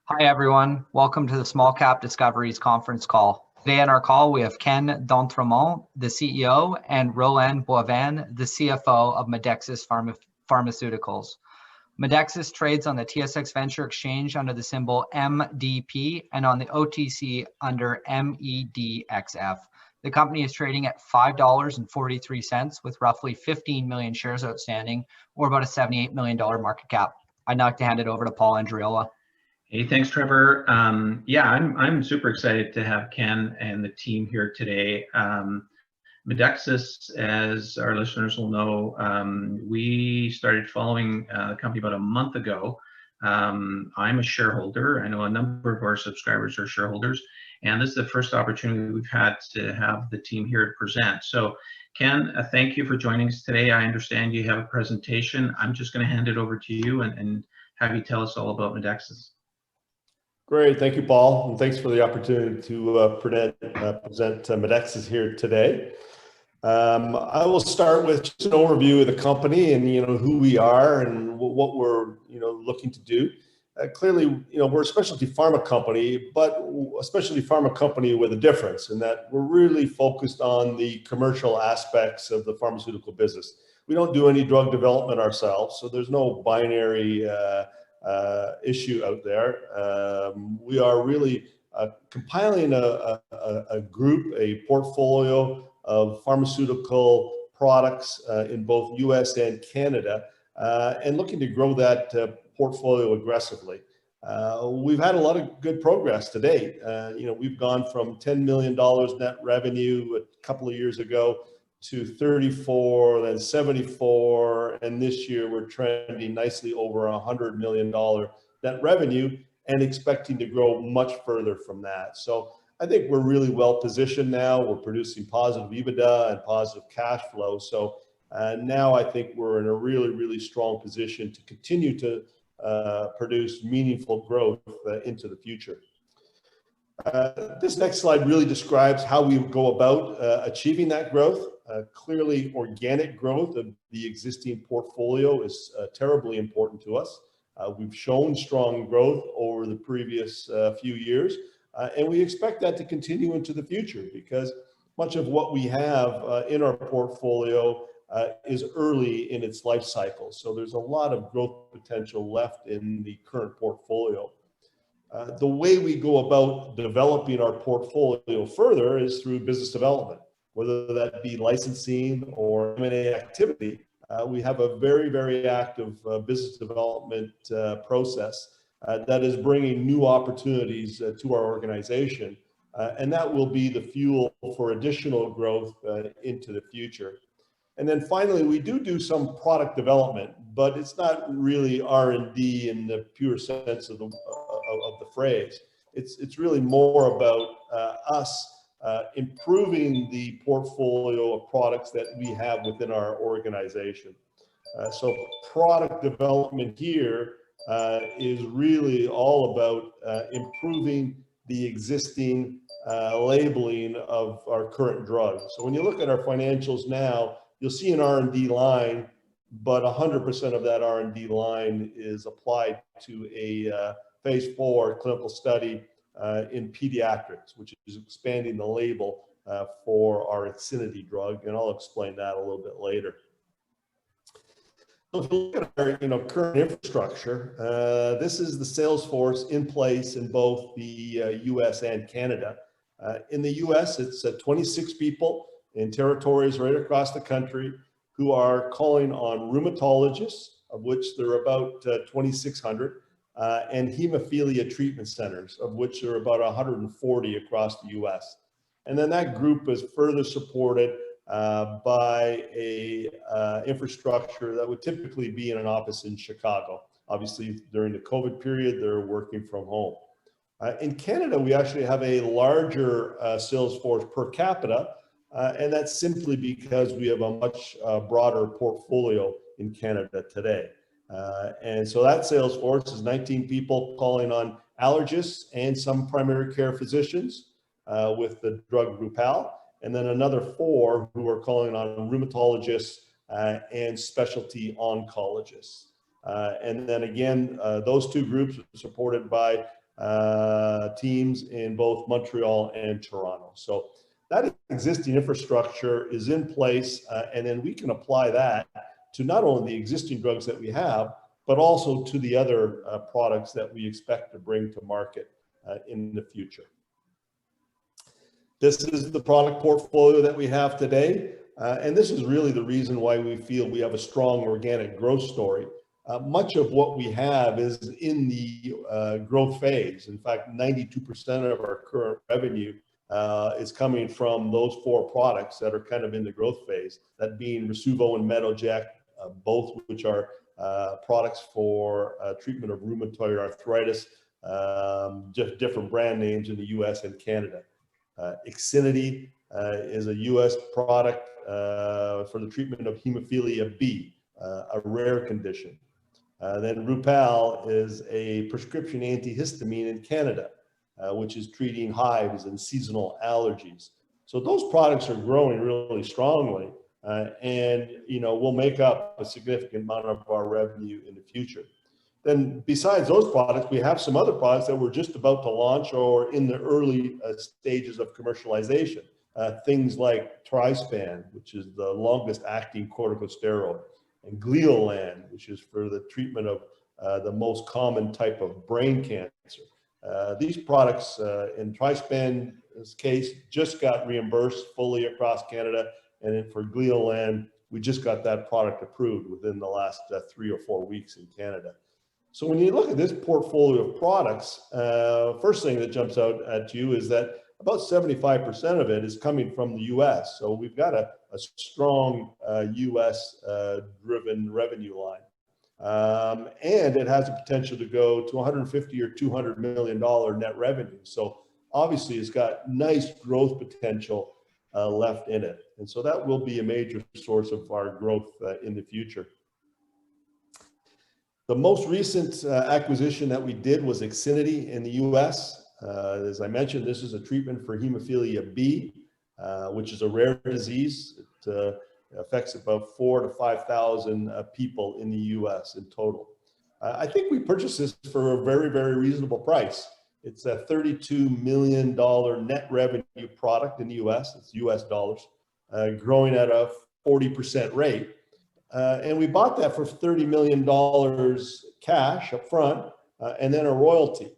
Hi, everyone. Welcome to the Small Cap Discoveries conference call. Today on our call, we have Ken d'Entremont, the CEO, and Roland Boivin, the CFO of Medexus Pharmaceuticals. Medexus trades on the TSX Venture Exchange under the symbol MDP and on the OTC under MEDXF. The company is trading at $5.43 with roughly 15 million shares outstanding, or about a $78 million market cap. I'd like to hand it over to Paul Andriola. Hey, thanks, Trevor. I'm super excited to have Ken and the team here today. Medexus, as our listeners will know, we started following the company about a month ago. I'm a shareholder. I know a number of our subscribers are shareholders, and this is the first opportunity we've had to have the team here to present. So, Ken, thank you for joining us today. I understand you have a presentation. I'm just going to hand it over to you and have you tell us all about Medexus. Great, thank you, Paul, and thanks for the opportunity to present Medexus here today. I will start with just an overview of the company and who we are and what we're looking to do. Clearly, we're a specialty pharma company, but a specialty pharma company with a difference in that we're really focused on the commercial aspects of the pharmaceutical business. We don't do any drug development ourselves, so there's no binary issue out there. We are really compiling a group, a portfolio of pharmaceutical products in both US and Canada, and looking to grow that portfolio aggressively. We've had a lot of good progress to date. We've gone from $10 million net revenue a couple of years ago to 34, then 74, and this year we're trending nicely over $100 million net revenue and expecting to grow much further from that. So I think we're really well positioned now. We're producing positive EBITDA and positive cash flow. So now I think we're in a really, really strong position to continue to produce meaningful growth into the future. This next slide really describes how we go about achieving that growth. Clearly, organic growth of the existing portfolio is terribly important to us. We've shown strong growth over the previous few years, and we expect that to continue into the future because much of what we have in our portfolio is early in its life cycle. So there's a lot of growth potential left in the current portfolio. The way we go about developing our portfolio further is through business development, whether that be licensing or M&A activity. We have a very, very active business development process that is bringing new opportunities to our organization, and that will be the fuel for additional growth into the future. And then finally, we do some product development, but it's not really R&D in the pure sense of the phrase. It's really more about us improving the portfolio of products that we have within our organization. So product development here is really all about improving the existing labeling of our current drugs. So when you look at our financials now, you'll see an R&D line, but 100% of that R&D line is applied to a phase 4 clinical study in pediatrics, which is expanding the label for our XCINITY drug, and I'll explain that a little bit later. So if you look at our current infrastructure, this is the sales force in place in both the US and Canada. In the US, it's 26 people in territories right across the country who are calling on rheumatologists, of which there are about 2,600, and hemophilia treatment centers, of which there are about 140 across the US. And then that group is further supported by a infrastructure that would typically be in an office in Chicago. Obviously, during the COVID period, they're working from home. In Canada, we actually have a larger sales force per capita, and that's simply because we have a much broader portfolio in Canada today. And so that sales force is 19 people calling on allergists and some primary care physicians with the drug Rupall, and then another 4 who are calling on rheumatologists and specialty oncologists. And then again, those 2 groups are supported by teams in both Montreal and Toronto. So that existing infrastructure is in place, and then we can apply that to not only the existing drugs that we have, but also to the other products that we expect to bring to market in the future. This is the product portfolio that we have today, and this is really the reason why we feel we have a strong organic growth story. Much of what we have is in the growth phase. In fact, 92% of our current revenue is coming from those 4 products that are kind of in the growth phase, that being Rasuvo and Metoject, both which are products for treatment of rheumatoid arthritis, just different brand names in the US and Canada. XCINITY is a US product for the treatment of hemophilia B, a rare condition. Then Rupall is a prescription antihistamine in Canada, which is treating hives and seasonal allergies. So those products are growing really strongly, and will make up a significant amount of our revenue in the future. Then besides those products, we have some other products that we're just about to launch or in the early stages of commercialization. Things like Trispan, which is the longest acting corticosteroid, and Gleolan, which is for the treatment of the most common type of brain cancer. These products, in Trispan's case, just got reimbursed fully across Canada, and then for Gleolan, we just got that product approved within the last 3 or 4 weeks in Canada. So when you look at this portfolio of products, first thing that jumps out at you is that about 75% of it is coming from the US. So we've got a strong US driven revenue line. And it has the potential to go to 150 or $200 million net revenue. So obviously it's got nice growth potential left in it. And so that will be a major source of our growth in the future. The most recent acquisition that we did was XCINITY in the US. As I mentioned, this is a treatment for hemophilia B, which is a rare disease. It affects about 4,000 to 5,000 people in the US in total. I think we purchased this for a very, very reasonable price. It's a $32 million net revenue product in the US. It's US dollars, growing at a 40% rate. And we bought that for $30 million cash up front, and then a royalty.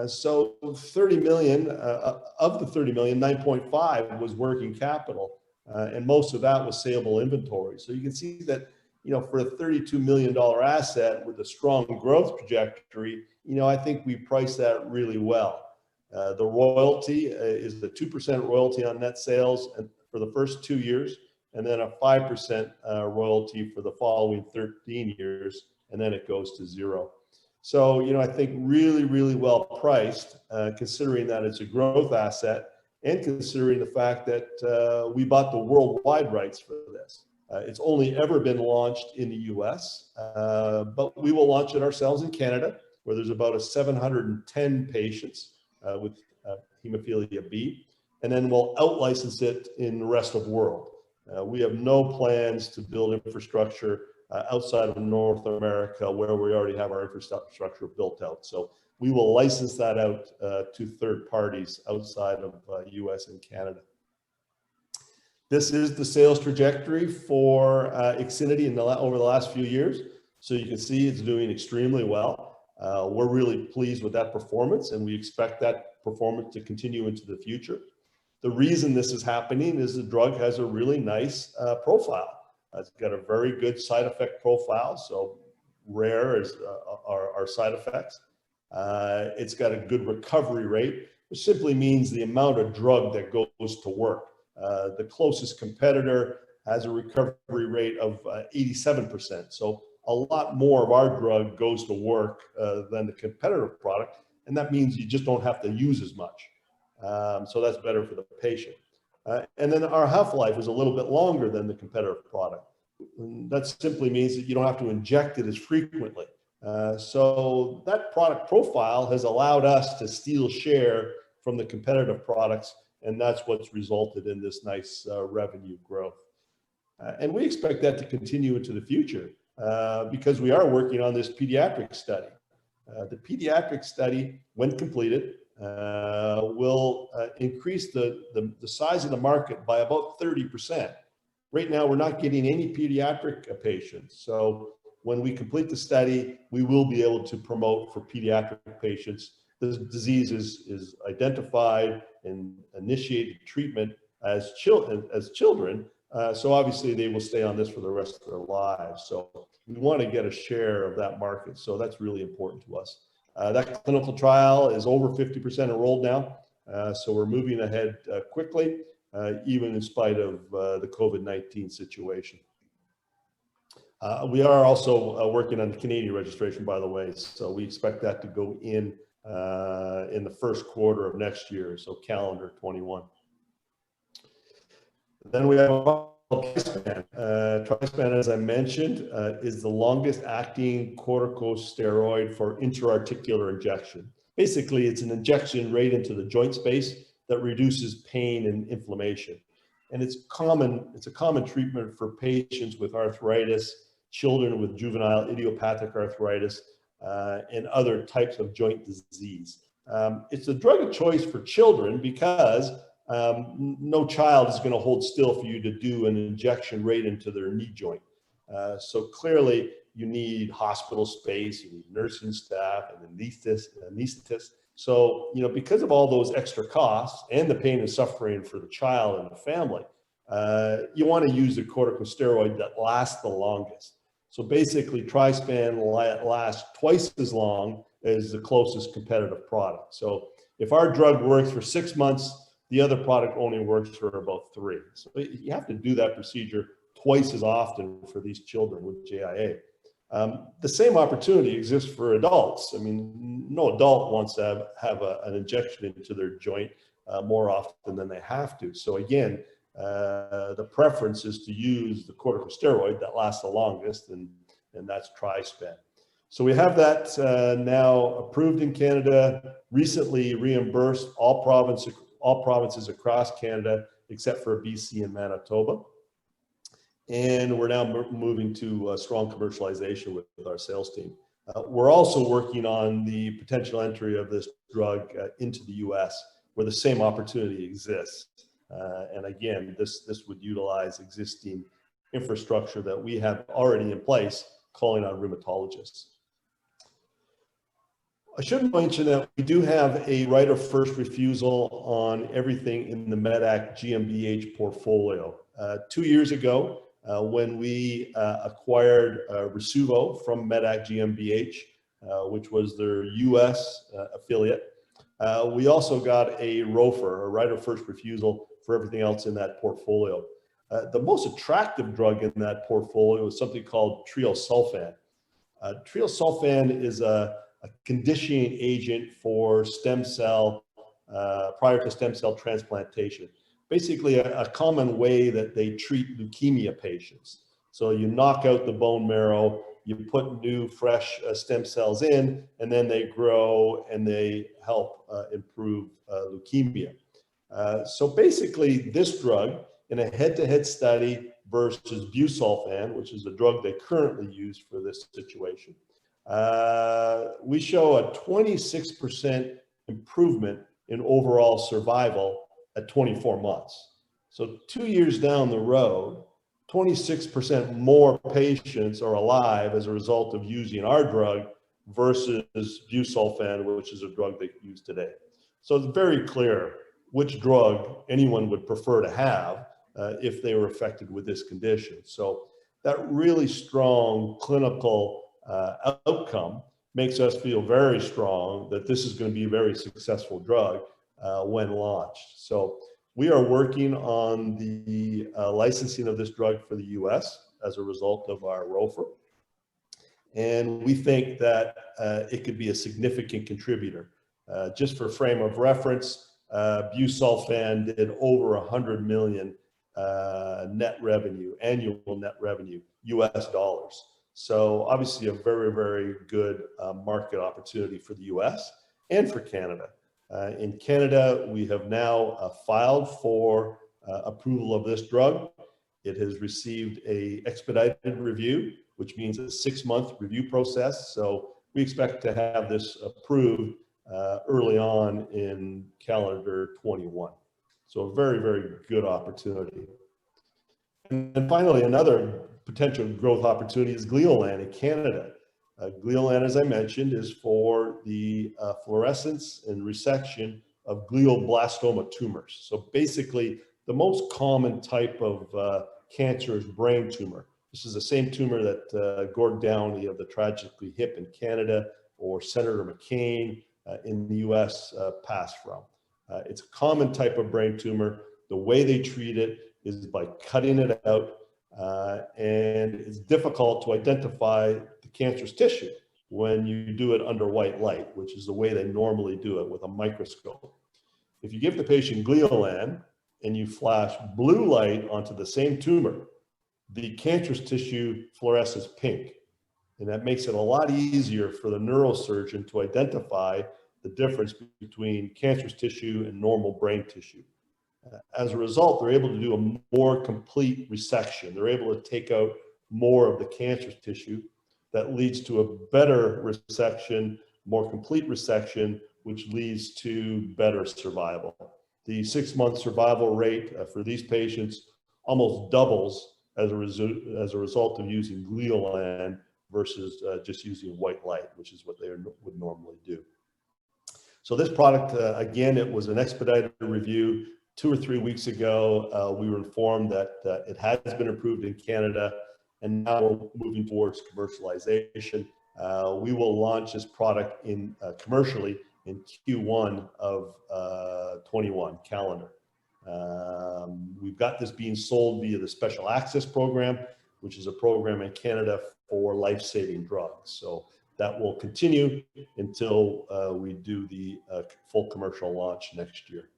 So 30 million, of the 30 million, 9.5 was working capital, and most of that was saleable inventory. So you can see that, for a $32 million asset with a strong growth trajectory, I think we priced that really well. The royalty is the 2% royalty on net sales for the first 2 years, and then a 5% royalty for the following 13 years, and then it goes to 0. So, I think really, really well priced, considering that it's a growth asset and considering the fact that we bought the worldwide rights for this. It's only ever been launched in the US, but we will launch it ourselves in Canada, where there's about 710 patients with hemophilia B, and then we'll out-license it in the rest of the world. We have no plans to build infrastructure outside of North America, where we already have our infrastructure built out. So we will license that out to third parties outside of US and Canada. This is the sales trajectory for XCINITY over the last few years. So you can see it's doing extremely well. We're really pleased with that performance, and we expect that performance to continue into the future. The reason this is happening is the drug has a really nice profile. It's got a very good side effect profile, so rare as our side effects. It's got a good recovery rate, which simply means the amount of drug that goes to work. The closest competitor has a recovery rate of 87%. So a lot more of our drug goes to work than the competitive product, and that means you just don't have to use as much. So that's better for the patient. And then our half-life is a little bit longer than the competitive product. And that simply means that you don't have to inject it as frequently. So that product profile has allowed us to steal share from the competitive products, and that's what's resulted in this nice revenue growth. And we expect that to continue into the future because we are working on this pediatric study. The pediatric study, when completed, will increase the size of the market by about 30%. Right now, we're not getting any pediatric patients. So when we complete the study, we will be able to promote for pediatric patients. The disease is identified and initiated treatment as children. So obviously they will stay on this for the rest of their lives. So we want to get a share of that market. So that's really important to us. That clinical trial is over 50% enrolled now. So we're moving ahead quickly, even in spite of the COVID-19 situation. We are also working on the Canadian registration, by the way. So we expect that to go in the first quarter of next year, so calendar 21. Then we have Trispan. Trispan, as I mentioned, is the longest acting corticosteroid for intra-articular injection. Basically, it's an injection right into the joint space that reduces pain and inflammation. And it's a common treatment for patients with arthritis, children with juvenile idiopathic arthritis, and other types of joint disease. It's a drug of choice for children because no child is going to hold still for you to do an injection right into their knee joint. So clearly you need hospital space, you need nursing staff and anesthetists. So, because of all those extra costs and the pain and suffering for the child and the family, you want to use a corticosteroid that lasts the longest. So basically Trispan lasts twice as long as the closest competitive product. So if our drug works for 6 months, the other product only works for about 3. So you have to do that procedure twice as often for these children with JIA. The same opportunity exists for adults. I mean, no adult wants to have an injection into their joint more often than they have to. So again, the preference is to use the corticosteroid that lasts the longest, and that's Trispan. So we have that now approved in Canada, recently reimbursed all provinces across Canada except for BC and Manitoba. And we're now moving to strong commercialization with our sales team. We're also working on the potential entry of this drug into the US, where the same opportunity exists. And again, this would utilize existing infrastructure that we have already in place, calling on rheumatologists. I should mention that we do have a right of first refusal on everything in the Medac GmbH portfolio. 2 years ago, when we acquired Rasuvo from Medac GmbH, which was their US affiliate, we also got a ROFR, a right of first refusal, for everything else in that portfolio. The most attractive drug in that portfolio is something called treosulfan. Treosulfan is a conditioning agent for stem cell, prior to stem cell transplantation. Basically a common way that they treat leukemia patients. So you knock out the bone marrow, you put new fresh stem cells in, and then they grow and they help improve leukemia. So basically this drug, in a head-to-head study versus busulfan, which is the drug they currently use for this situation, we show a 26% improvement in overall survival at 24 months. So 2 years down the road, 26% more patients are alive as a result of using our drug versus busulfan, which is a drug they use today. So it's very clear which drug anyone would prefer to have if they were affected with this condition. So that really strong clinical outcome makes us feel very strong that this is going to be a very successful drug when launched. So we are working on the licensing of this drug for the US as a result of our ROFR. And we think that it could be a significant contributor. Just for frame of reference, busulfan did over 100 million net revenue, annual net revenue, US dollars. So obviously a very, very good market opportunity for the US and for Canada. In Canada, we have now filed for approval of this drug. It has received an expedited review, which means a 6-month review process. So we expect to have this approved early on in calendar 21. So a very, very good opportunity. And finally, another potential growth opportunity is Gleolan in Canada. Gleolan, as I mentioned, is for the fluorescence and resection of glioblastoma tumors. So basically, the most common type of cancer is brain tumor. This is the same tumor that Gord Downey of the Tragically Hip in Canada or Senator McCain in the US passed from. It's a common type of brain tumor. The way they treat it is by cutting it out, and it's difficult to identify the cancerous tissue when you do it under white light, which is the way they normally do it with a microscope. If you give the patient Gleolan and you flash blue light onto the same tumor, the cancerous tissue fluoresces pink. And that makes it a lot easier for the neurosurgeon to identify the difference between cancerous tissue and normal brain tissue. As a result, they're able to do a more complete resection. They're able to take out more of the cancerous tissue. That leads to a better resection, more complete resection, which leads to better survival. The 6-month survival rate for these patients almost doubles as a result of using Gleolan versus just using white light, which is what they would normally do. So this product, again, it was an expedited review 2 or 3 weeks ago. We were informed that it has been approved in Canada, and now we're moving towards commercialization. We will launch this product commercially in Q1 of 21 calendar. We've got this being sold via the Special Access Program, which is a program in Canada for life-saving drugs. So that will continue until we do the full commercial launch next year.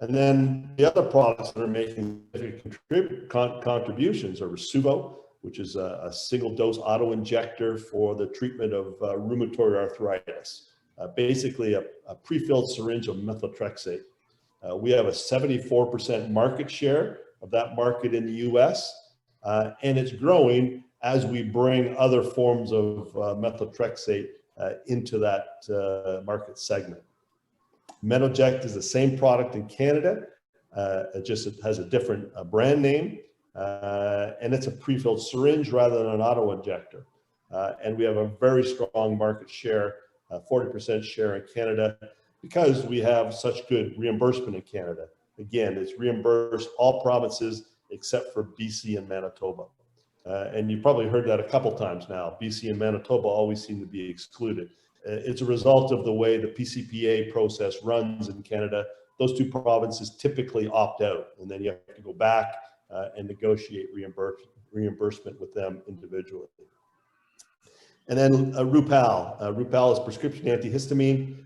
And then the other products that are making contributions are Rasuvo, which is a single-dose auto-injector for the treatment of rheumatoid arthritis. Basically, a pre-filled syringe of methotrexate. We have a 74% market share of that market in the US, and it's growing as we bring other forms of methotrexate into that market segment. Medoject is the same product in Canada, it has a different brand name, and it's a pre-filled syringe rather than an auto-injector. And we have a very strong market share, 40% share in Canada, because we have such good reimbursement in Canada. Again, it's reimbursed all provinces except for BC and Manitoba. And you've probably heard that a couple times now. BC and Manitoba always seem to be excluded. It's a result of the way the PCPA process runs in Canada. Those 2 provinces typically opt out, and then you have to go back and negotiate reimbursement with them individually. And then Rupall. Rupall is prescription antihistamine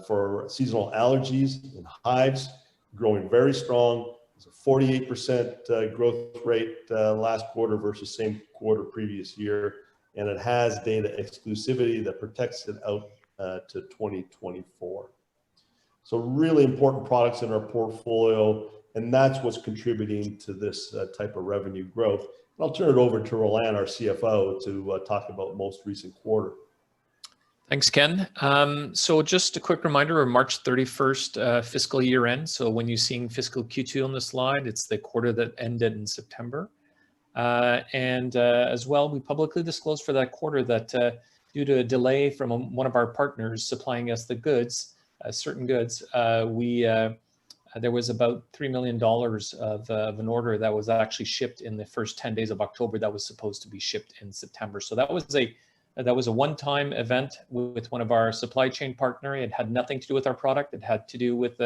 for seasonal allergies and hives, growing very strong. It's a 48% growth rate last quarter versus same quarter previous year. And it has data exclusivity that protects it out to 2024. So really important products in our portfolio, and that's what's contributing to this type of revenue growth. And I'll turn it over to Roland, our CFO, to talk about most recent quarter. Thanks, Ken. So just a quick reminder of March 31st fiscal year end. So when you're seeing fiscal Q2 on the slide, it's the quarter that ended in September. As well, we publicly disclosed for that quarter that due to a delay from one of our partners supplying us the goods, certain goods, there was about $3 million of an order that was actually shipped in the first 10 days of October that was supposed to be shipped in September. So that was a one-time event with one of our supply chain partner. It had nothing to do with our product. It had to do with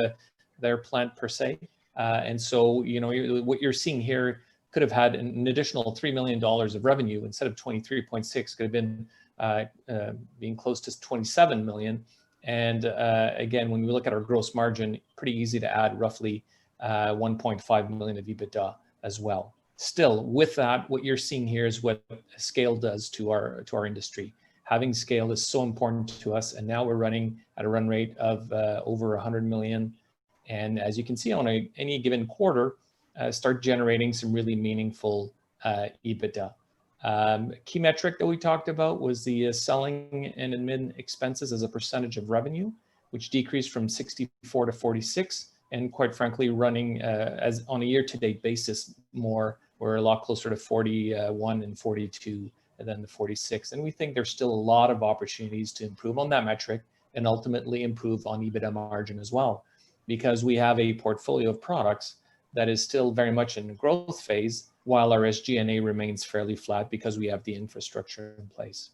their plant per se. And so, you know, what you're seeing here could have had an additional $3 million of revenue instead of 23.6, could have been being close to 27 million. And again, when we look at our gross margin, pretty easy to add roughly 1.5 million of EBITDA as well. Still, with that, what you're seeing here is what scale does to our industry. Having scale is so important to us, and now we're running at a run rate of over 100 million. And as you can see on any given quarter, start generating some really meaningful EBITDA. Key metric that we talked about was the selling and admin expenses as a percentage of revenue, which decreased from 64 to 46, and quite frankly, running as on a year-to-date basis more, we're a lot closer to 41 and 42 than the 46. And we think there's still a lot of opportunities to improve on that metric and ultimately improve on EBITDA margin as well, because we have a portfolio of products that is still very much in the growth phase, while our SG&A remains fairly flat because we have the infrastructure in place.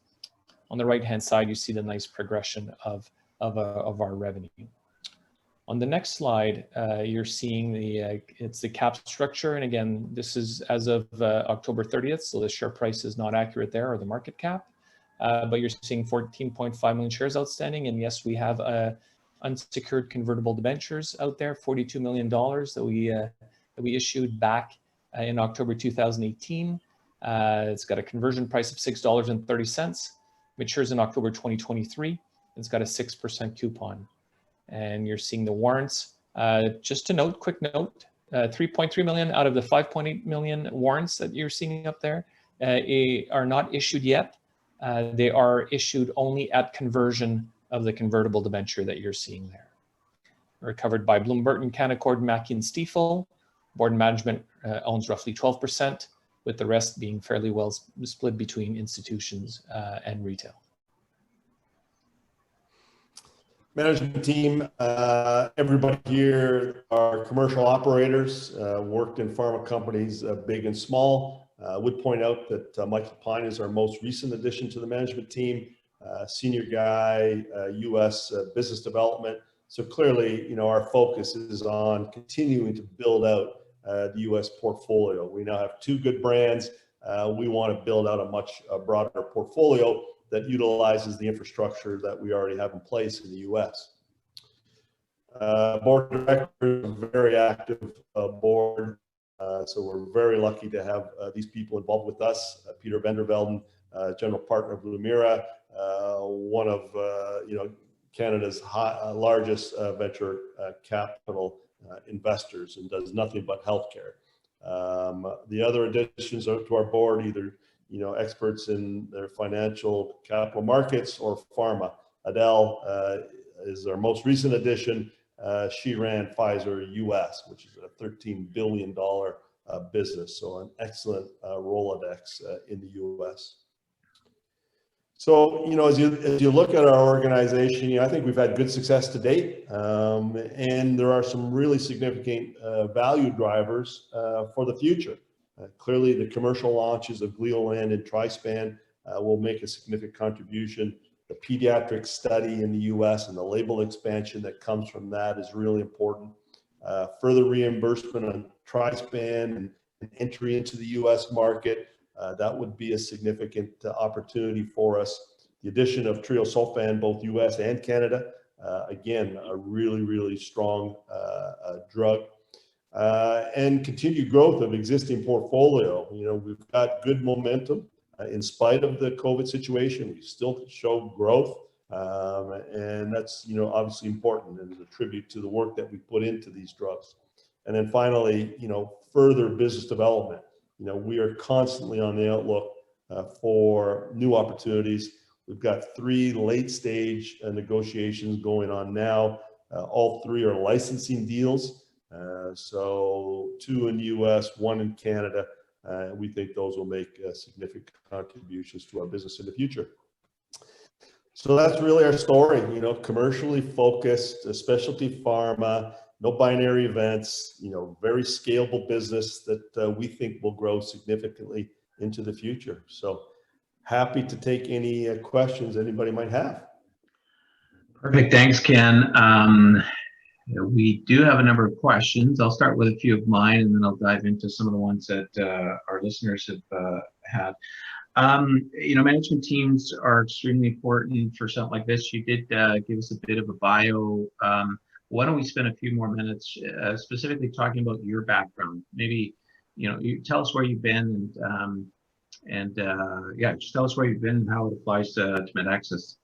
On the right-hand side, you see the nice progression of our revenue. On the next slide, you're seeing it's the cap structure. And again, this is as of October 30th, so the share price is not accurate there, or the market cap. But you're seeing 14.5 million shares outstanding. And yes, we have unsecured convertible debentures out there, $42 million that we issued back in October 2018. It's got a conversion price of $6.30, matures in October 2023. It's got a 6% coupon. And you're seeing the warrants. Just to note, quick note, 3.3 million out of the 5.8 million warrants that you're seeing up there are not issued yet. They are issued only at conversion of the convertible debenture that you're seeing there. We're covered by Bloom Burton, Canaccord, Mackey, and Stifel. Board and management owns roughly 12%, with the rest being fairly well split between institutions and retail. Management team, everybody here are commercial operators, worked in pharma companies, big and small. I would point out that Michael Pine is our most recent addition to the management team, senior guy, US business development. So clearly, you know, our focus is on continuing to build out the US portfolio. We now have 2 good brands. We want to build out a much broader portfolio that utilizes the infrastructure that we already have in place in the US. Board of directors, a very active board. So we're very lucky to have these people involved with us. Peter Vandervelden, general partner of Lumira, one of Canada's largest venture capital investors, and does nothing but healthcare. The other additions to our board, either experts in their financial capital markets or pharma. Adele is our most recent addition. She ran Pfizer US, which is a $13 billion business, so an excellent Rolodex in the US. So, as you look at our organization, I think we've had good success to date, and there are some really significant value drivers for the future. Clearly, the commercial launches of Gleolan and Trispan will make a significant contribution. The pediatric study in the US and the label expansion that comes from that is really important. Further reimbursement on Trispan and entry into the US market, that would be a significant opportunity for us. The addition of Treosulfan, both US and Canada, again, a really, really strong drug. And continued growth of existing portfolio. We've got good momentum in spite of the COVID situation. We still show growth, and that's obviously important and is a tribute to the work that we put into these drugs. And then finally, further business development. We are constantly on the outlook for new opportunities. We've got 3 late-stage negotiations going on now. All 3 are licensing deals. So 2 in the US, 1 in Canada. We think those will make significant contributions to our business in the future. So that's really our story, commercially focused, specialty pharma, no binary events, very scalable business that we think will grow significantly into the future. So happy to take any questions anybody might have. Perfect. Thanks, Ken. We do have a number of questions. I'll start with a few of mine, and then I'll dive into some of the ones that our listeners have had. Management teams are extremely important for something like this. You did give us a bit of a bio. Why don't we spend a few more minutes specifically talking about your background? Maybe, you tell us where you've been, and just tell us where you've been and how it applies to Medexus.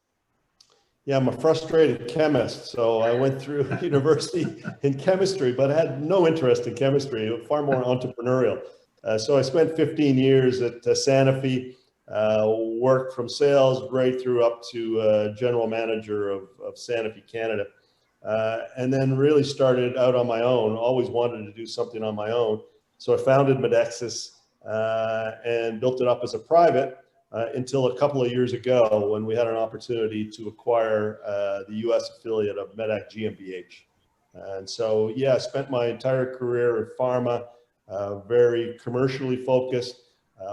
Yeah, I'm a frustrated chemist, so I went through university in chemistry, but I had no interest in chemistry, far more entrepreneurial. So I spent 15 years at Sanofi, worked from sales right through up to general manager of Sanofi Canada. And then really started out on my own, always wanted to do something on my own. So I founded Medexus and built it up as a private until a couple of years ago when we had an opportunity to acquire the US affiliate of Medac GmbH. And so, yeah, I spent my entire career in pharma, very commercially focused,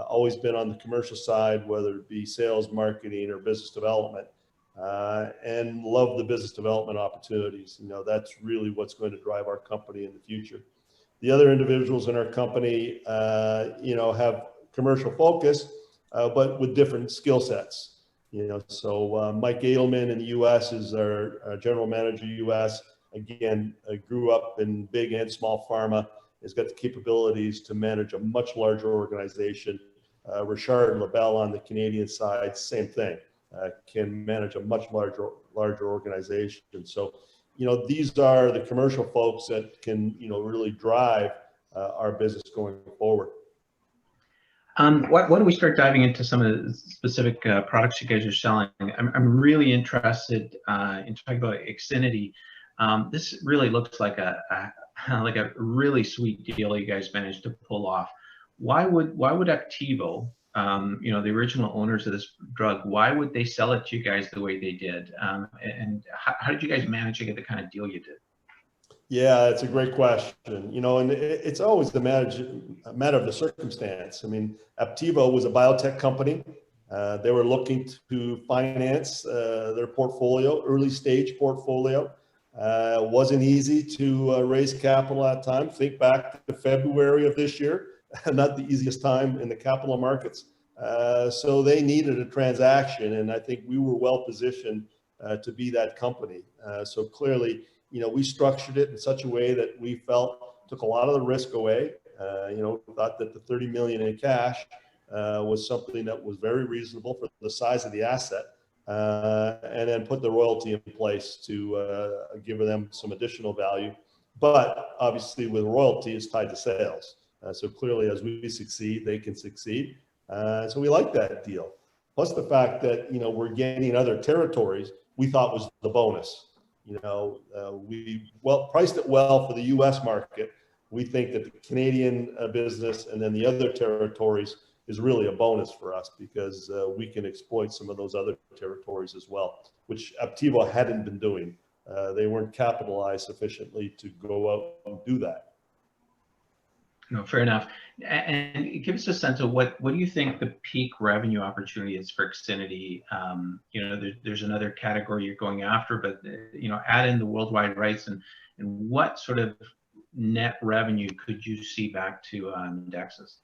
always been on the commercial side, whether it be sales, marketing, or business development. And love the business development opportunities. You know, that's really what's going to drive our company in the future. The other individuals in our company, you know, have commercial focus, but with different skill sets. You know, so Mike Edelman in the U.S. is our general manager U.S. Again, grew up in big and small pharma. Has got the capabilities to manage a much larger organization. Richard LaBelle on the Canadian side, same thing. Can manage a much larger organization. So, you know, these are the commercial folks that can, you know, really drive our business going forward. Why don't we start diving into some of the specific products you guys are selling? I'm really interested in talking about XCINITY. This really looks like a really sweet deal you guys managed to pull off. Why would Aptevo, you know, the original owners of this drug, why would they sell it to you guys the way they did? And how did you guys manage to get the kind of deal you did? Yeah, it's a great question. You know, and it's always a matter of the circumstance. I mean, Aptevo was a biotech company. They were looking to finance their portfolio, early stage portfolio. It wasn't easy to raise capital at that time. Think back to February of this year, not the easiest time in the capital markets. So they needed a transaction, and I think we were well positioned to be that company. So clearly, you know, we structured it in such a way that we felt took a lot of the risk away. You know, thought that the 30 million in cash was something that was very reasonable for the size of the asset, and then put the royalty in place to give them some additional value. But obviously, with royalty, it's tied to sales. So clearly, as we succeed, they can succeed. So we like that deal. Plus the fact that, you know, we're gaining other territories, we thought was the bonus. You know, we priced it well for the U.S. market. We think that the Canadian business and then the other territories is really a bonus for us because we can exploit some of those other territories as well, which Aptevo hadn't been doing. They weren't capitalized sufficiently to go out and do that. No, fair enough. And give us a sense of what do you think the peak revenue opportunity is for XCINITY? You know, there's another category you're going after, but you know, add in the worldwide rights and what sort of net revenue could you see back to Medexus?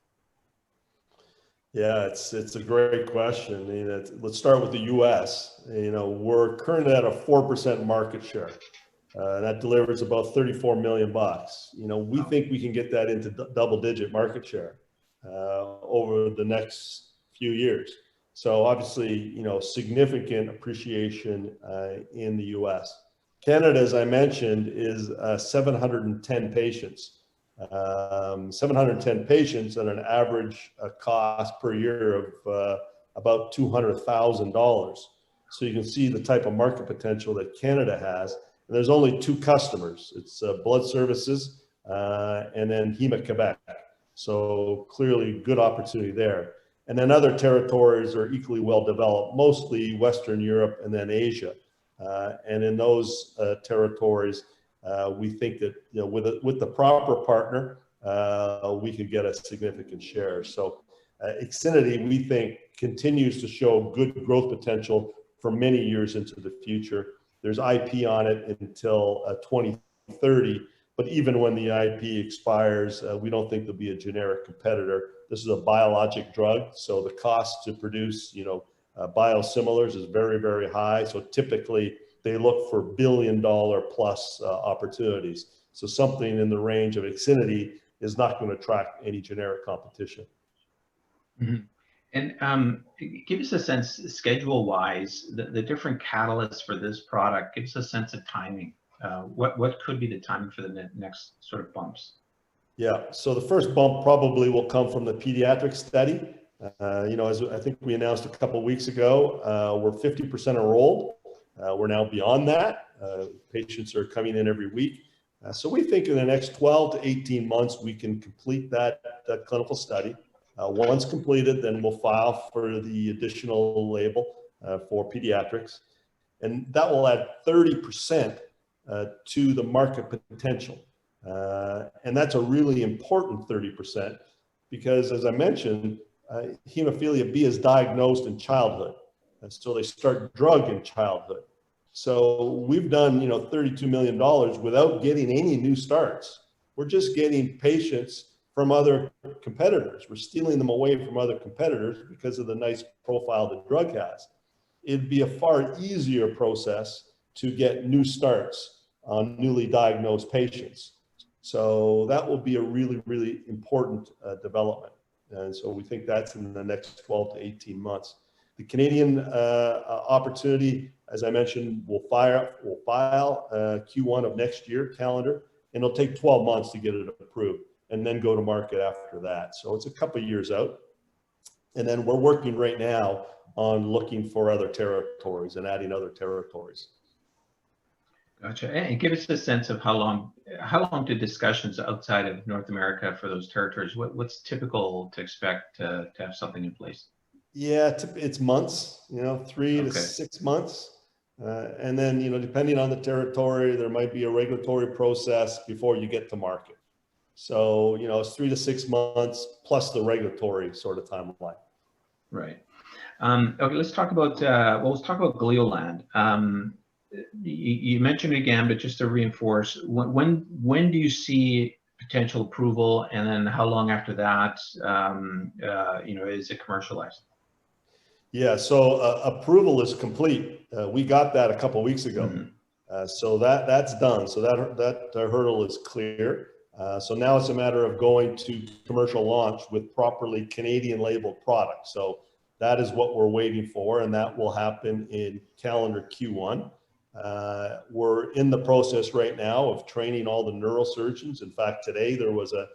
Yeah, it's a great question. I mean, let's start with the U.S. You know, we're currently at a 4% market share. That delivers about $34 million. You know, we think we can get that into double-digit market share over the next few years. So obviously, you know, significant appreciation in the U.S. Canada, as I mentioned, is 710 patients. 710 patients at an average cost per year of about $200,000. So you can see the type of market potential that Canada has. And there's only two customers. It's Blood Services and then Héma-Québec. So clearly good opportunity there. And then other territories are equally well developed, mostly Western Europe and then Asia. And in those territories, we think that, you know, with the proper partner, we could get a significant share. So XCINITY, we think, continues to show good growth potential for many years into the future. There's IP on it until 2030, but even when the IP expires, we don't think there'll be a generic competitor. This is a biologic drug, so the cost to produce, you know, biosimilars is very, very high. So typically, they look for billion-dollar plus opportunities. So something in the range of XCINITY is not going to attract any generic competition. Mm-hmm. And give us a sense, schedule-wise, the different catalysts for this product. Give us a sense of timing. What could be the timing for the next sort of bumps? Yeah, so the first bump probably will come from the pediatric study. As I think we announced a couple of weeks ago, we're 50% enrolled. We're now beyond that. Patients are coming in every week. So we think in the next 12 to 18 months, we can complete that clinical study. Once completed, then we'll file for the additional label for pediatrics. And that will add 30% to the market potential. And that's a really important 30% because, as I mentioned, hemophilia B is diagnosed in childhood. And so they start drug in childhood. So we've done, $32 million without getting any new starts. We're just getting patients from other competitors. We're stealing them away from other competitors because of the nice profile the drug has. It'd be a far easier process to get new starts on newly diagnosed patients. So that will be a really, really important development. And so we think that's in the next 12 to 18 months. The Canadian opportunity, as I mentioned, will file Q1 of next year, calendar, and it'll take 12 months to get it approved and then go to market after that. So it's a couple of years out. And then we're working right now on looking for other territories and adding other territories. Gotcha. And give us a sense of how long do discussions outside of North America for those territories? What's typical to expect to have something in place? Yeah, it's months, 3 to 6 months. And then, depending on the territory, there might be a regulatory process before you get to market. So, it's 3 to 6 months plus the regulatory sort of timeline. Right. Okay, let's talk about, Gleolan. You mentioned it again, but just to reinforce, when do you see potential approval, and then how long after that, is it commercialized? Yeah, so approval is complete. We got that a couple of weeks ago. Mm-hmm. So that's done. So that hurdle is clear. So now it's a matter of going to commercial launch with properly Canadian labeled products. So that is what we're waiting for, and that will happen in calendar Q1. We're in the process right now of training all the neurosurgeons. In fact, today there was a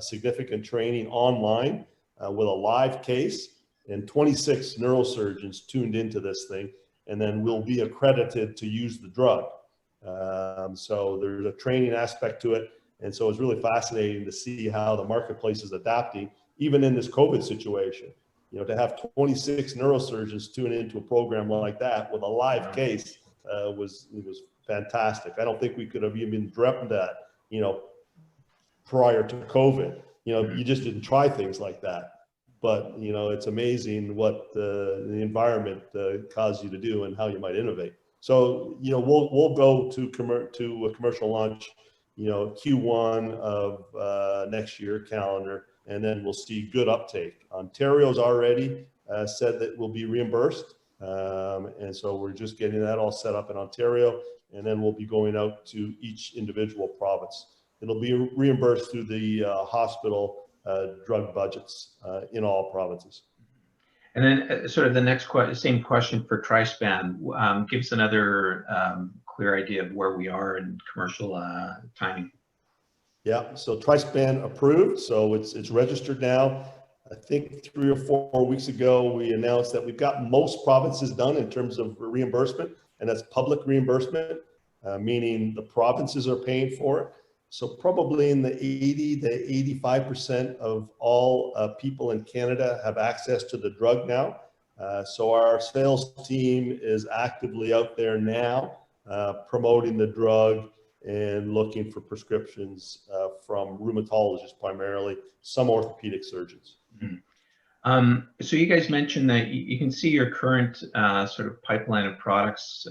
significant training online with a live case, and 26 neurosurgeons tuned into this thing, and then will be accredited to use the drug. So there's a training aspect to it. And so it's really fascinating to see how the marketplace is adapting, even in this COVID situation. To have 26 neurosurgeons tune into a program like that with a live case was fantastic. I don't think we could have even dreamt that, prior to COVID. You just didn't try things like that. But it's amazing what the environment caused you to do and how you might innovate. So we'll go to a commercial launch, Q1 of next year calendar, and then we'll see good uptake. Ontario's already said that we'll be reimbursed, and so we're just getting that all set up in Ontario, and then we'll be going out to each individual province. It'll be reimbursed through the hospital drug budgets in all provinces. And then sort of the next same question for Trispan. Give us another clear idea of where we are in commercial timing. Yeah, so Trispan approved, so it's registered now. I think 3 or 4 weeks ago, we announced that we've got most provinces done in terms of reimbursement, and that's public reimbursement, meaning the provinces are paying for it. So probably in the 80 to 85% of all people in Canada have access to the drug now. So our sales team is actively out there now promoting the drug and looking for prescriptions from rheumatologists primarily, some orthopedic surgeons. Mm-hmm. So you guys mentioned that you can see your current sort of pipeline of products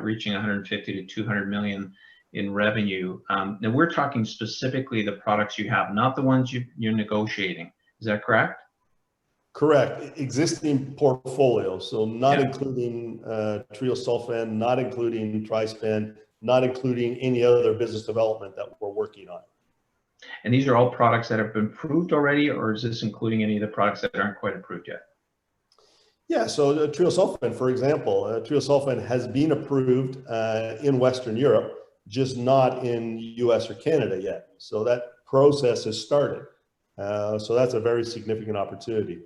reaching 150 to 200 million in revenue. Now we're talking specifically the products you have, not the ones you're negotiating. Is that correct? Correct. Existing portfolio. So not including treosulfan, not including Trispan, not including any other business development that we're working on. And these are all products that have been approved already, or is this including any of the products that aren't quite approved yet? Yeah, so treosulfan, for example, treosulfan has been approved in Western Europe, just not in US or Canada yet. So that process has started. So that's a very significant opportunity.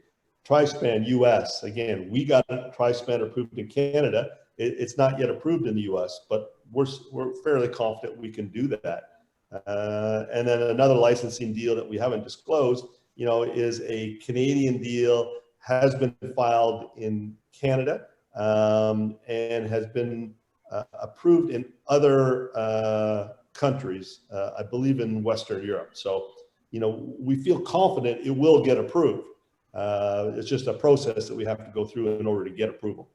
Trispan US, again, we got Trispan approved in Canada. It's not yet approved in the US, but we're fairly confident we can do that. And then another licensing deal that we haven't disclosed, is a Canadian deal, has been filed in Canada, and has been approved in other countries, I believe in Western Europe. So, we feel confident it will get approved. It's just a process that we have to go through in order to get approval.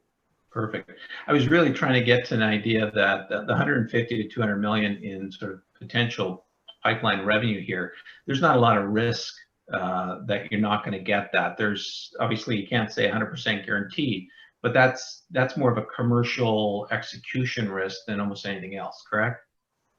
Perfect. I was really trying to get to an idea that the 150 to 200 million in sort of potential pipeline revenue here, there's not a lot of risk that you're not going to get that. There's obviously, you can't say 100% guarantee, but that's more of a commercial execution risk than almost anything else, correct?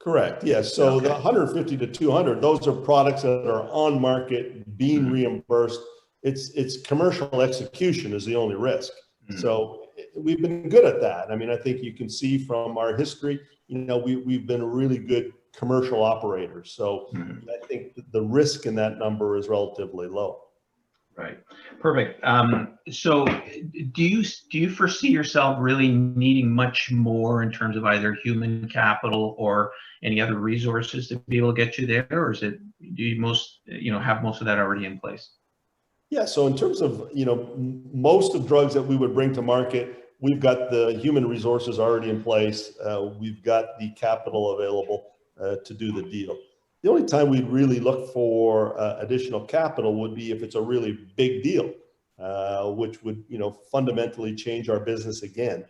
Correct. Yes. So Okay. the 150 to 200, those are products that are on market, being reimbursed. It's commercial execution is the only risk. So we've been good at that. I mean, I think you can see from our history, we've been really good commercial operators. So I think the risk in that number is relatively low. Right. Perfect. So do you foresee yourself really needing much more in terms of either human capital or any other resources to be able to get you there, or do you have most of that already in place? Yeah. So in terms of, most of drugs that we would bring to market, we've got the human resources already in place. We've got the capital available to do the deal. The only time we'd really look for additional capital would be if it's a really big deal, which would, fundamentally change our business again.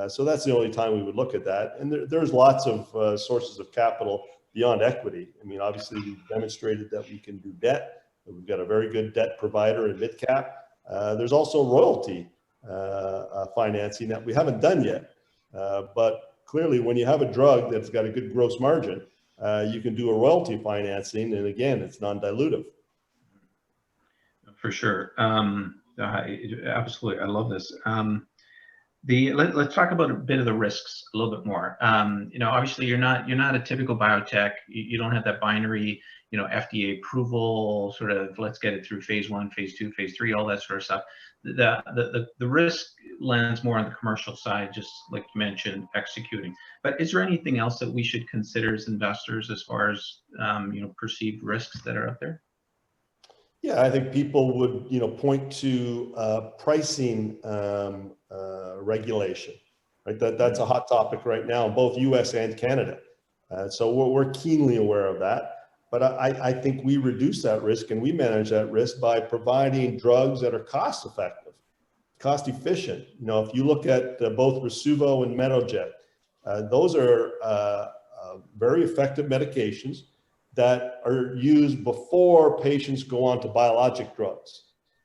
So that's the only time we would look at that. And there's lots of sources of capital beyond equity. I mean, obviously, we've demonstrated that we can do debt. We've got a very good debt provider in MidCap. There's also royalty financing that we haven't done yet. But clearly, when you have a drug that's got a good gross margin, you can do a royalty financing, and again, it's non-dilutive. For sure. Absolutely. I love this. Let's talk about a bit of the risks a little bit more. Obviously you're not a typical biotech. You don't have that binary, FDA approval, sort of let's get it through phase 1, phase 2, phase 3, all that sort of stuff. The risk lands more on the commercial side, just like you mentioned, executing. But is there anything else that we should consider as investors as far as perceived risks that are out there? Yeah, I think people would, point to pricing regulation, right? That's a hot topic right now in both U.S. and Canada. So we're keenly aware of that. But I think we reduce that risk and we manage that risk by providing drugs that are cost effective, cost efficient. If you look at both Rasuvo and Metoject, those are very effective medications that are used before patients go on to biologic drugs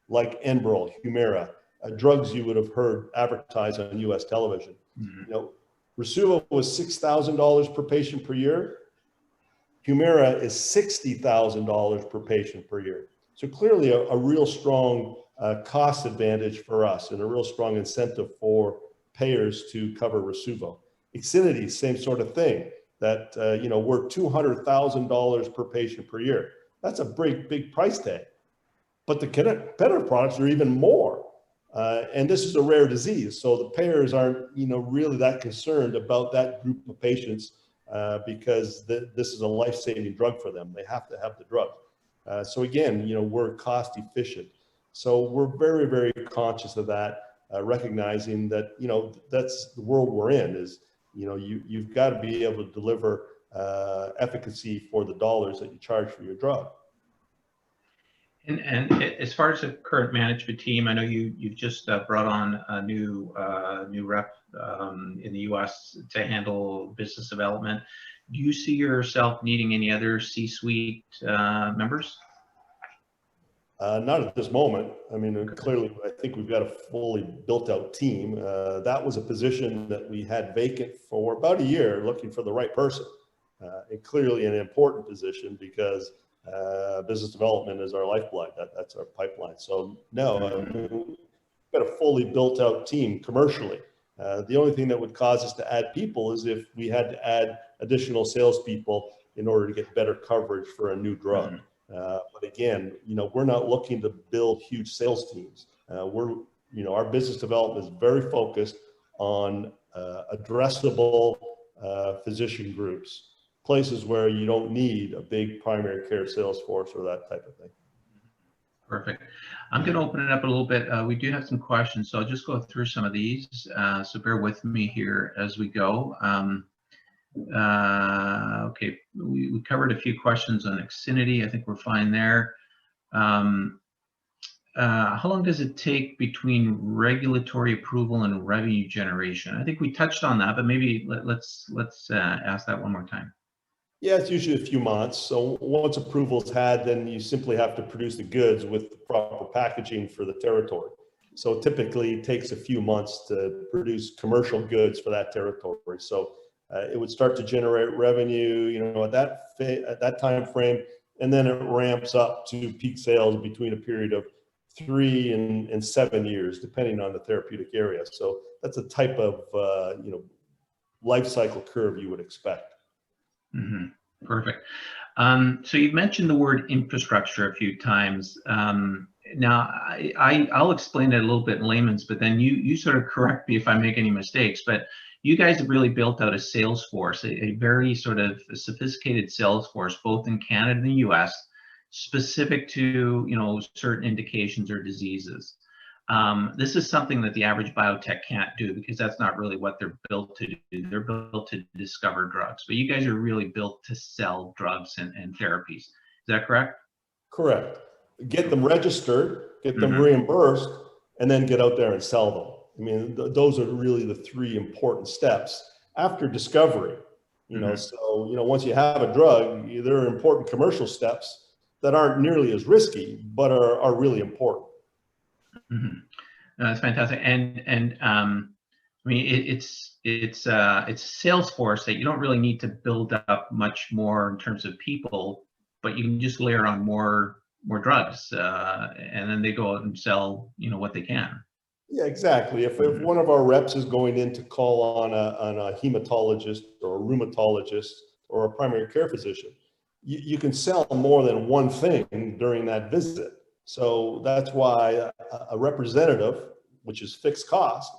like Enbrel, Humira, drugs you would have heard advertised on U.S. television. Rasuvo was $6,000 per patient per year. Humira is $60,000 per patient per year. So clearly a real strong cost advantage for us and a real strong incentive for payers to cover Rasuvo. XCINITY, same sort of thing. That we're $200,000 per patient per year. That's a big price tag. But the competitive products are even more. And this is a rare disease, so the payers aren't really that concerned about that group of patients because this is a life-saving drug for them. They have to have the drug. So again, we're cost efficient. So we're very, very conscious of that, recognizing that that's the world we're in. Is you've got to be able to deliver efficacy for the dollars that you charge for your drug. And as far as the current management team, I know you've just brought on a new rep in the U.S. to handle business development. Do you see yourself needing any other C-suite members? Not at this moment. I mean, clearly, I think we've got a fully built-out team. That was a position that we had vacant for about a year, looking for the right person, and clearly an important position because business development is our lifeblood. That's our pipeline. So no, we've got a fully built-out team commercially. The only thing that would cause us to add people is if we had to add additional salespeople in order to get better coverage for a new drug. But again, we're not looking to build huge sales teams. Our business development is very focused on addressable physician groups, places where you don't need a big primary care sales force or that type of thing. Perfect. I'm going to open it up a little bit. We do have some questions, so I'll just go through some of these. So bear with me here as we go. Okay, we covered a few questions on XCINITY. I think we're fine there. How long does it take between regulatory approval and revenue generation? I think we touched on that, but maybe let's ask that one more time. Yeah, it's usually a few months. So once approval's had, then you simply have to produce the goods with the proper packaging for the territory. So typically it takes a few months to produce commercial goods for that territory. So it would start to generate revenue, at that time frame, and then it ramps up to peak sales between a period of 3 and 7 years, depending on the therapeutic area. So that's a type of life cycle curve you would expect. Mm-hmm. Perfect. So you've mentioned the word infrastructure a few times. Now I'll explain it a little bit in layman's, but then you sort of correct me if I make any mistakes. But you guys have really built out a sales force, a very sort of sophisticated sales force, both in Canada and the U.S., specific to certain indications or diseases. This is something that the average biotech can't do because that's not really what they're built to do. They're built to discover drugs, but you guys are really built to sell drugs and therapies. Is that correct? Correct. Get them registered, get them reimbursed, and then get out there and sell them. I mean, those are really the 3 important steps after discovery. So once you have a drug, there are important commercial steps that aren't nearly as risky, but are really important. Mm-hmm. That's fantastic. And I mean, it's a sales force that you don't really need to build up much more in terms of people, but you can just layer on more drugs, and then they go out and sell, what they can. Yeah, exactly. If one of our reps is going in to call on a hematologist or a rheumatologist or a primary care physician, you can sell more than one thing during that visit. So that's why a representative, which is fixed cost,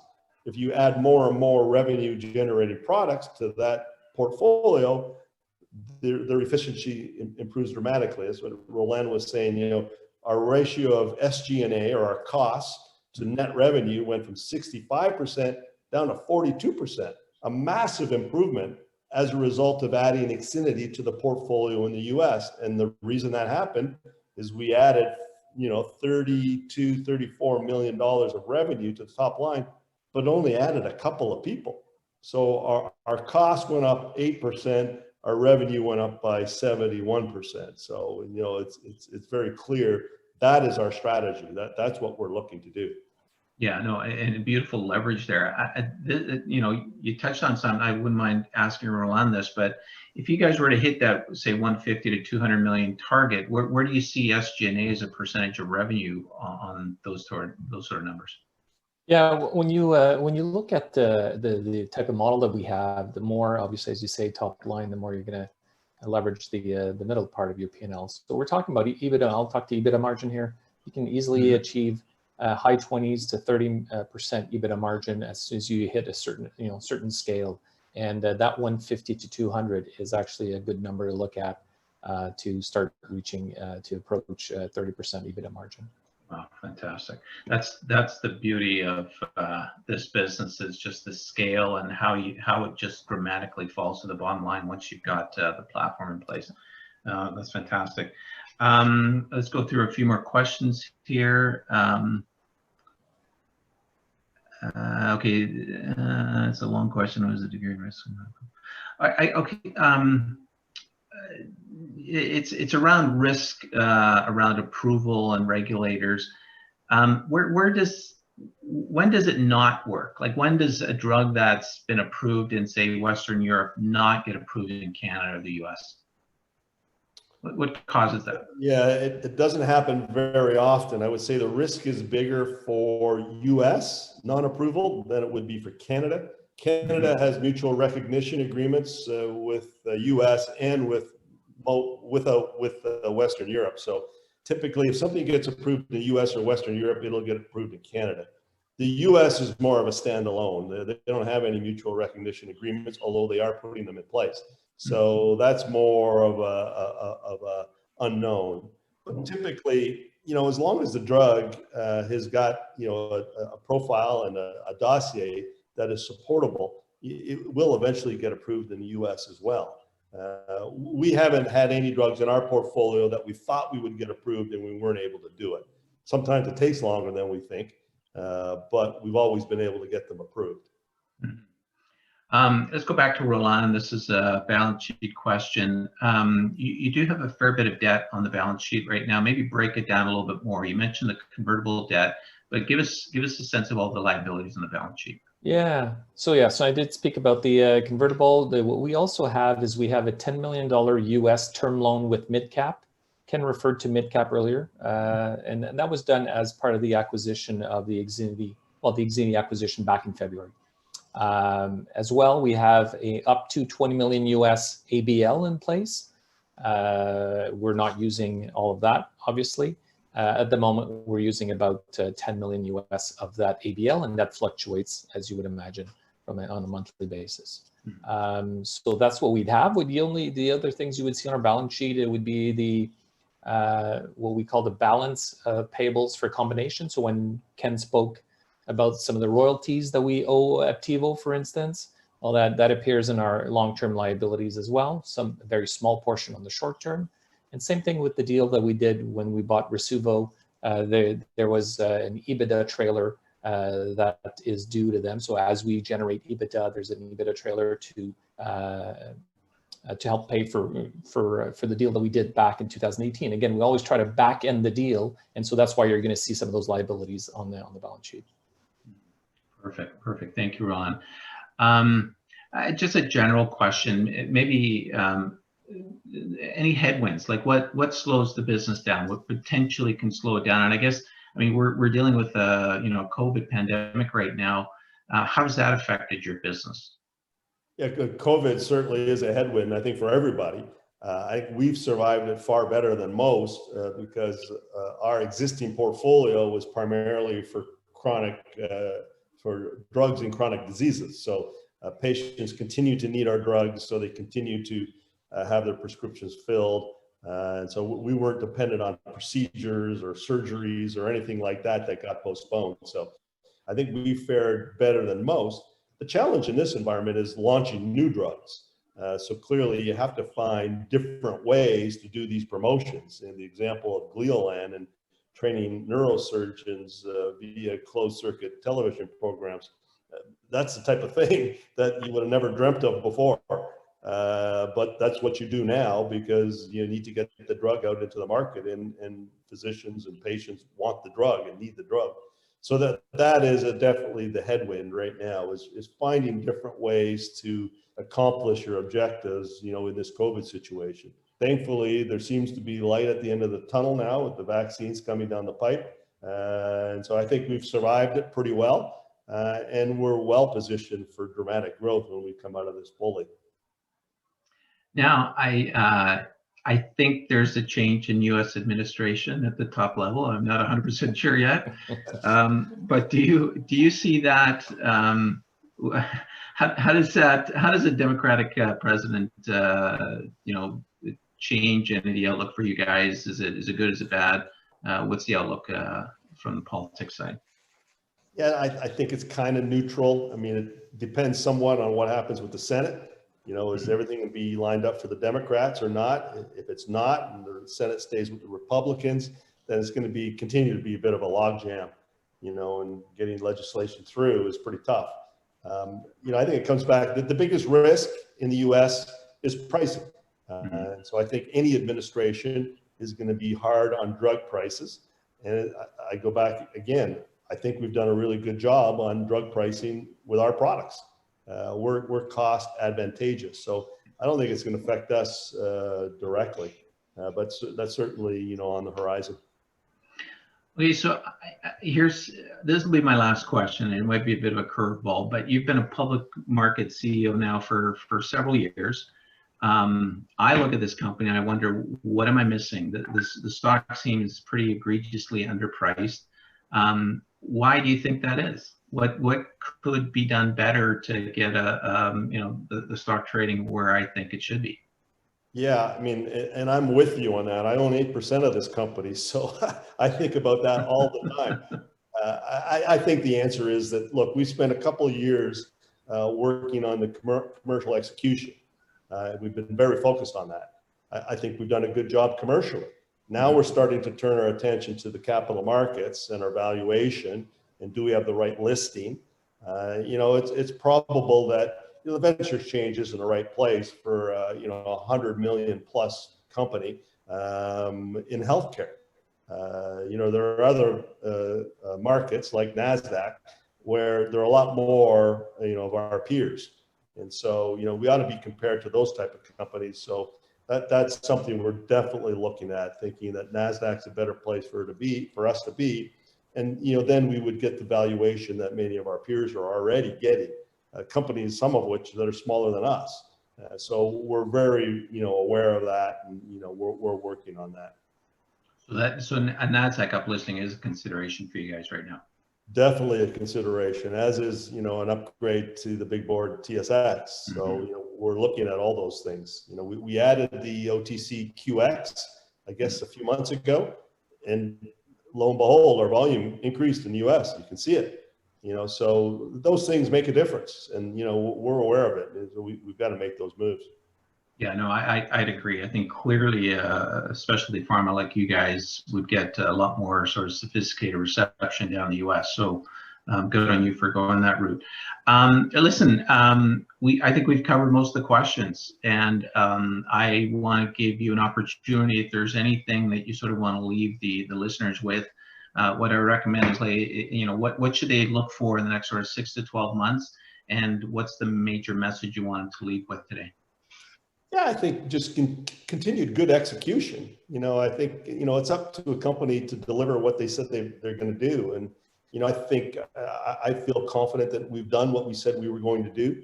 if you add more and more revenue generated products to that portfolio, their efficiency improves dramatically. That's what Roland was saying. Our ratio of SG&A, or our costs to net revenue, went from 65% down to 42%, a massive improvement as a result of adding XCINITY to the portfolio in the US. And the reason that happened is we added $34 million of revenue to the top line, but only added a couple of people. So our cost went up 8%, our revenue went up by 71%. So it's very clear that is our strategy. That's what we're looking to do. Yeah, no, and beautiful leverage there. You touched on something. I wouldn't mind asking Roland this, but if you guys were to hit that, say, 150 to 200 million target, where do you see SG&A as a percentage of revenue on those sort of numbers? Yeah, when you look at the type of model that we have, the more, obviously, as you say, top line, the more you're going to leverage the middle part of your P&L. So we're talking about EBITDA. I'll talk to EBITDA margin here. You can easily achieve high 20s to 30% EBITDA margin as soon as you hit a certain scale, and that 150 to 200 is actually a good number to look at to start reaching to approach 30% EBITDA margin. Wow, fantastic. That's the beauty of this business, is just the scale and how it just dramatically falls to the bottom line once you've got the platform in place. That's fantastic. Let's go through a few more questions here. Okay, it's a long question. What is the degree of risk? Okay. It's around risk, around approval and regulators. When does it not work? Like, when does a drug that's been approved in, say, Western Europe not get approved in Canada or the US? What causes that? Yeah, it doesn't happen very often. I would say the risk is bigger for US non-approval than it would be for Canada. Canada has mutual recognition agreements with the US and with with Western Europe. So typically, if something gets approved in the U.S. or Western Europe, it'll get approved in Canada. The U.S. is more of a standalone. They don't have any mutual recognition agreements, although they are putting them in place. So that's more of a unknown. But typically, as long as the drug has got a profile and a dossier that is supportable, it will eventually get approved in the U.S. as well. We haven't had any drugs in our portfolio that we thought we would get approved and we weren't able to do it. Sometimes it takes longer than we think, but we've always been able to get them approved. Let's go back to Roland. This is a balance sheet question. You do have a fair bit of debt on the balance sheet right now. Maybe break it down a little bit more. You mentioned the convertible debt, but give us a sense of all the liabilities on the balance sheet. So I did speak about the convertible. What we also have is we have a $10 million US term loan with MidCap. Ken referred to MidCap earlier, and that was done as part of the acquisition of the XCINITY, the XCINITY acquisition back in February. As well, we have a up to 20 million US ABL in place. We're not using all of that, obviously. At the moment, we're using about 10 million US of that ABL, and that fluctuates, as you would imagine, on a monthly basis. So that's what we'd have. The other things you would see on our balance sheet, it would be the what we call the balance of payables for combination. So when Ken spoke about some of the royalties that we owe Aptevo, for instance, all that appears in our long-term liabilities as well. Some very small portion on the short term. And same thing with the deal that we did when we bought Rasuvo. There was an EBITDA trailer that is due to them. So as we generate EBITDA, there's an EBITDA trailer to help pay for the deal that we did back in 2018. Again, we always try to back end the deal, and so that's why you're going to see some of those liabilities on the balance sheet. Perfect. Thank you, Ron. Just a general question, maybe. Any headwinds, like what slows the business down, what potentially can slow it down? And I guess, we're dealing with a COVID pandemic right now. How has that affected your business? Yeah, COVID certainly is a headwind, I think, for everybody. I think we've survived it far better than most because our existing portfolio was primarily for drugs and chronic diseases. So patients continue to need our drugs, so they continue to have their prescriptions filled. And so we weren't dependent on procedures or surgeries or anything like that got postponed. So I think we fared better than most. The challenge in this environment is launching new drugs. So clearly you have to find different ways to do these promotions. In the example of Gleolan and training neurosurgeons via closed circuit television programs, that's the type of thing that you would have never dreamt of before. But that's what you do now because you need to get the drug out into the market, and physicians and patients want the drug and need the drug. So that is definitely the headwind right now is finding different ways to accomplish your objectives, in this COVID situation. Thankfully, there seems to be light at the end of the tunnel now with the vaccines coming down the pipe. And so I think we've survived it pretty well. And we're well positioned for dramatic growth when we come out of this fully. Now, I think there's a change in U.S. administration at the top level. I'm not 100% sure yet, but do you see that? How does a Democratic president, change any of the outlook for you guys? Is it good? Is it bad? What's the outlook from the politics side? Yeah, I think it's kind of neutral. It depends somewhat on what happens with the Senate. Is everything going to be lined up for the Democrats or not? If it's not, and the Senate stays with the Republicans, then it's going to continue to be a bit of a logjam, and getting legislation through is pretty tough. I think it comes back that the biggest risk in the U.S. is pricing. And so I think any administration is going to be hard on drug prices. And I go back again, I think we've done a really good job on drug pricing with our products. We're cost advantageous. So I don't think it's going to affect us directly, but that's certainly, on the horizon. Okay, so this will be my last question, and it might be a bit of a curveball, but you've been a public market CEO now for several years. I look at this company and I wonder, what am I missing? The stock seems pretty egregiously underpriced. Why do you think that is? What could be done better to get the stock trading where I think it should be? Yeah, I mean, and I'm with you on that. I own 8% of this company, so I think about that all the time. I think the answer is that, look, we spent a couple of years working on the commercial execution. We've been very focused on that. I think we've done a good job commercially. Now we're starting to turn our attention to the capital markets and our valuation, and do we have the right listing? It's probable that the venture exchange is in the right place for a $100 million plus company in healthcare. There are other markets like NASDAQ where there are a lot more of our peers, and so we ought to be compared to those type of companies. So that's something we're definitely looking at, thinking that NASDAQ's a better place for us to be, and then we would get the valuation that many of our peers are already getting. Companies, some of which that are smaller than us. So we're very, aware of that, and we're working on that. So a NASDAQ uplisting is a consideration for you guys right now. Definitely a consideration, as is an upgrade to the big board TSX. So we're looking at all those things. We added the OTC QX, I guess, a few months ago, and lo and behold, our volume increased in the US. You can see it. So those things make a difference, and we're aware of it. We've got to make those moves. Yeah, no, I'd agree. I think clearly, especially pharma like you guys would get a lot more sort of sophisticated reception down in the US. So good on you for going that route. Listen, I think we've covered most of the questions, and I want to give you an opportunity, if there's anything that you sort of want to leave the listeners with. What I recommend is, what should they look for in the next sort of 6 to 12 months, and what's the major message you want to leave with today? Yeah, I think just continued good execution. I think it's up to a company to deliver what they said they're going to do, and I think I feel confident that we've done what we said we were going to do.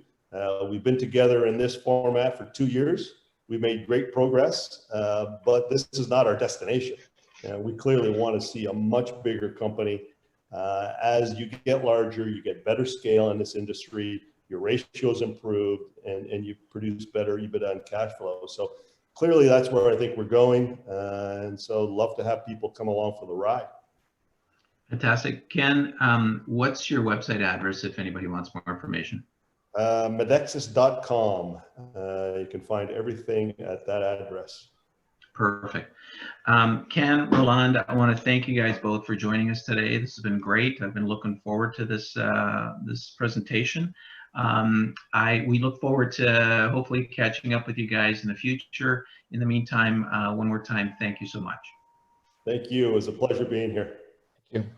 We've been together in this format for 2 years. We've made great progress, but this is not our destination. We clearly want to see a much bigger company. As you get larger, you get better scale in this industry, your ratios improve, and you produce better EBITDA and cash flow. So clearly that's where I think we're going. And so love to have people come along for the ride. Fantastic. Ken, what's your website address if anybody wants more information? Medexus.com. You can find everything at that address. Perfect. Ken, Roland, I want to thank you guys both for joining us today. This has been great. I've been looking forward to this this presentation. We look forward to hopefully catching up with you guys in the future. In the meantime, one more time, thank you so much. Thank you. It was a pleasure being here. Thank you.